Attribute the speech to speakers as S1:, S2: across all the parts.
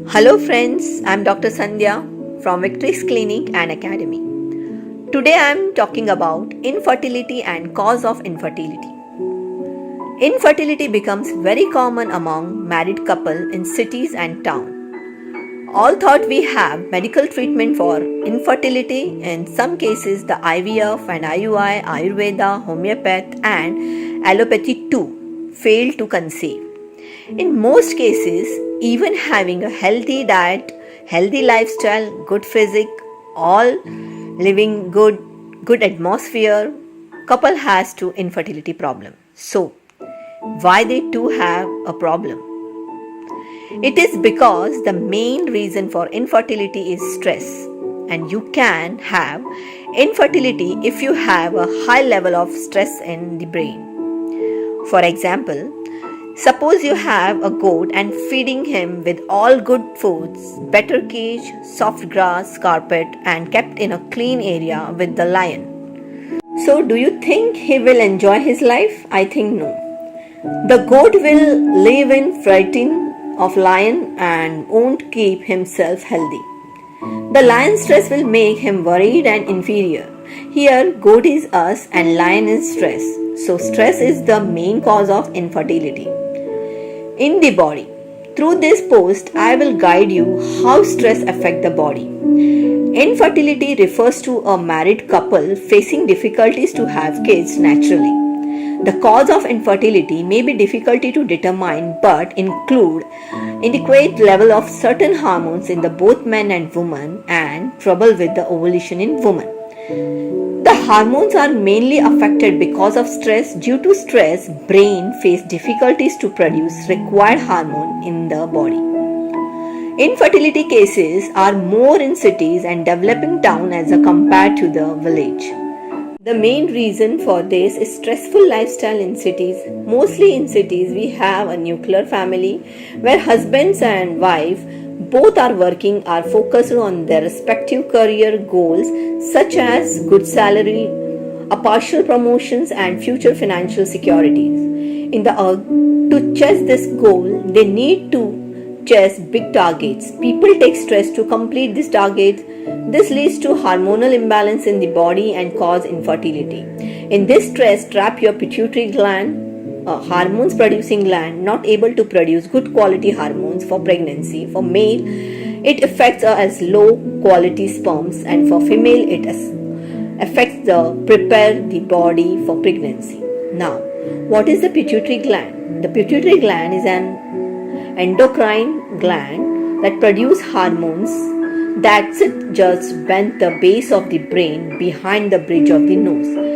S1: Hello friends, I'm Dr. Sandhya from Victory's Clinic and Academy. Today I'm talking about infertility and cause of infertility. Infertility becomes very common among married couples in cities and towns. All thought we have medical treatment for infertility, in some cases the IVF and IUI, Ayurveda, homeopath and allopathy too fail to conceive. In most cases, even having a healthy diet, healthy lifestyle, good physique, all living good atmosphere, couple has to infertility problem. So, why they too have a problem? It is because the main reason for infertility is stress, and you can have infertility if you have a high level of stress in the brain. For example, suppose you have a goat and feeding him with all good foods, better cage, soft grass, carpet and kept in a clean area with the lion. So do you think he will enjoy his life? I think no. The goat will live in frightened of lion and won't keep himself healthy. The lion's stress will make him worried and inferior. Here, goat is us and lion is stress. So stress is the main cause of infertility in the body. Through this post, I will guide you how stress affects the body. Infertility refers to a married couple facing difficulties to have kids naturally. The cause of infertility may be difficulty to determine but include inadequate level of certain hormones in the both men and women and trouble with the ovulation in women. The hormones are mainly affected because of stress. Due to stress, brain face difficulties to produce required hormone in the body. Infertility cases are more in cities and developing town as compared to the village. The main reason for this is stressful lifestyle in cities. Mostly in cities we have a nuclear family where husbands and wife both are working, are focused on their respective career goals such as good salary, a partial promotions and future financial securities. In the to chase this goal, they need to chase big targets. People take stress to complete this target. This leads to hormonal imbalance in the body and cause infertility. In this stress, trap your pituitary gland, a hormones producing gland, not able to produce good quality hormones for pregnancy. For male, it affects as low quality sperms, and for female, it affects the prepare the body for pregnancy. Now, what is the pituitary gland? The pituitary gland is an endocrine gland that produces hormones that sit just bent the base of the brain behind the bridge of the nose.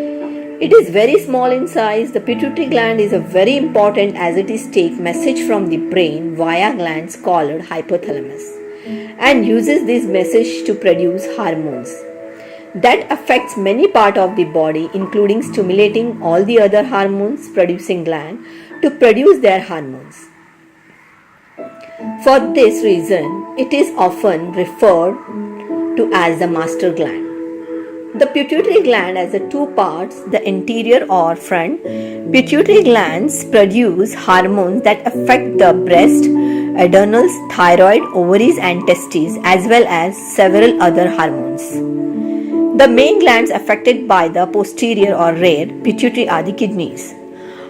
S1: It is very small in size. The pituitary gland is very important as it is take message from the brain via glands called hypothalamus and uses this message to produce hormones that affects many parts of the body, including stimulating all the other hormones producing gland to produce their hormones. For this reason, it is often referred to as the master gland. The pituitary gland has two parts, the anterior or front. Pituitary glands produce hormones that affect the breast, adrenals, thyroid, ovaries and testes as well as several other hormones. The main glands affected by the posterior or rear pituitary are the kidneys.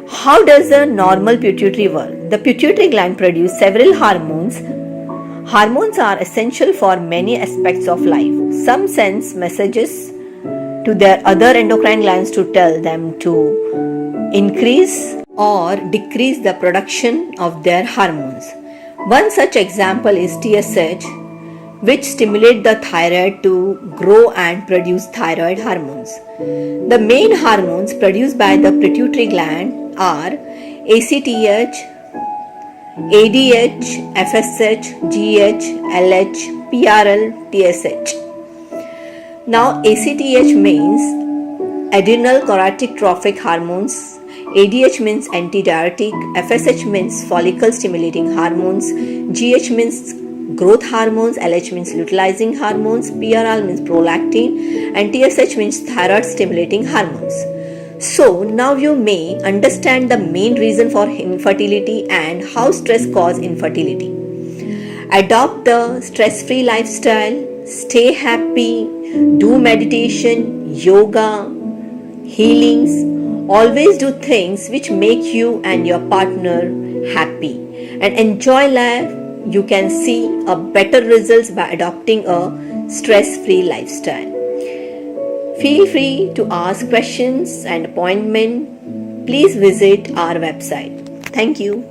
S1: How does the normal pituitary work? The pituitary gland produces several hormones. Hormones are essential for many aspects of life. Some sends messages to their other endocrine glands to tell them to increase or decrease the production of their hormones. One such example is TSH, which stimulate the thyroid to grow and produce thyroid hormones. The main hormones produced by the pituitary gland are ACTH, ADH, FSH, GH, LH, PRL, TSH. Now ACTH means adrenal cortical trophic hormones, ADH means antidiuretic, FSH means follicle stimulating hormones, GH means growth hormones, LH means luteinizing hormones, PRL means prolactin and TSH means thyroid stimulating hormones. So now you may understand the main reason for infertility and how stress causes infertility. Adopt the stress free lifestyle, stay happy, do meditation, yoga, healings. Always do things which make you and your partner happy and enjoy life. You can see a better results by adopting a stress free lifestyle. Feel free to ask questions and appointment. Please visit our website. Thank you.